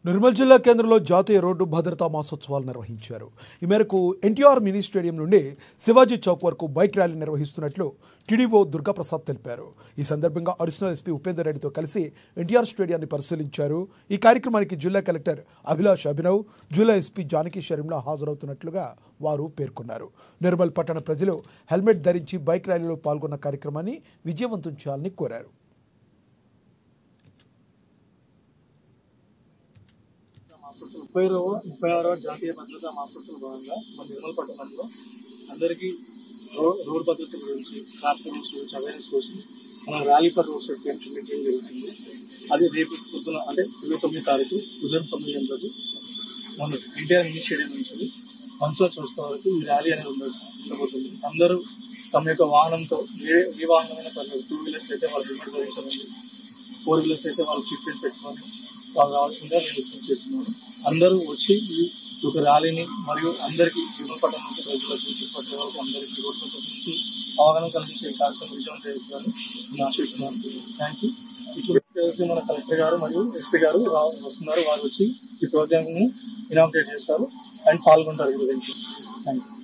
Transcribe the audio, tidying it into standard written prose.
నిర్మల్ జిల్లా కేంద్రంలో జాతీయ రోడ్డు భద్రతా మాసోత్సవాలు నిర్వహించారు. ఈ మేరకు ఎన్టీఆర్ మినీ స్టేడియం నుండి శివాజీ చౌక్ వరకు బైక్ ర్యాలీ నిర్వహిస్తున్నట్లు టీడీఓ దుర్గాప్రసాద్ తెలిపారు. ఈ సందర్భంగా అడిషనల్ ఎస్పీ ఉపేందర్ రెడ్డితో కలిసి ఎన్టీఆర్ స్టేడియాన్ని పరిశీలించారు. ఈ కార్యక్రమానికి జిల్లా కలెక్టర్ అభిలాష్ అభినవ్, జిల్లా ఎస్పీ జానకి షరీంలా హాజరవుతున్నట్లుగా వారు పేర్కొన్నారు. నిర్మల్ పట్టణ ప్రజలు హెల్మెట్ ధరించి బైక్ ర్యాలీలో పాల్గొన్న కార్యక్రమాన్ని విజయవంతం చేయాలని కోరారు. 36వ జాతీయ భద్రతా మాసోత్సవం భాగంగా మన నిర్మల్ పట్టణంలో అందరికీ రోడ్ భద్రత గురించి, ట్రాఫిక్ రూల్స్ గురించి అవేర్నెస్ కోసం మనం rally for road safety conduct చేయడం జరుగుతుంది. అది రేపు పొద్దున అంటే 29వ తారీఖు ఉదయం 9 గంటలకు మన ఎన్టీఆర్ మినీ స్టేడియం నుంచి మున్సిపల్ సంస్థ వరకు ఈ ర్యాలీ అనేది ఉండబోతుంది. అందరూ తమ యొక్క వాహనంతో ఏ వాహనమైన పర్లేదు, 2 వీలర్స్ అయితే వాళ్ళు హెల్మెట్ ధరించాలండి, 4 వీలర్స్ అయితే వాళ్ళు సీట్ బెల్ట్ పెట్టుకొని వాళ్ళు రావాల్సిందిగా నేను విజ్ఞప్తి చేస్తున్నాను. అందరూ వచ్చి ఈ ఒక ర్యాలీని మరియు అందరికీ విమపట్టణం నుంచి ప్రజలకు, చుట్టుపక్కల వరకు అందరికీ రోడ్డు భద్రత నుంచి అవగాహన కలిగించే కార్యక్రమం విజయం చేస్తారని నేను ఆశిస్తున్నాను. Thank you. ఇప్పుడు మన కలెక్టర్ గారు మరియు ఎస్పీ గారు వస్తున్నారు. వారు వచ్చి ఈ ప్రోగ్రామ్ని ఇనాగ్రేట్ చేస్తారు అండ్ పాల్గొంటారు. Thank you.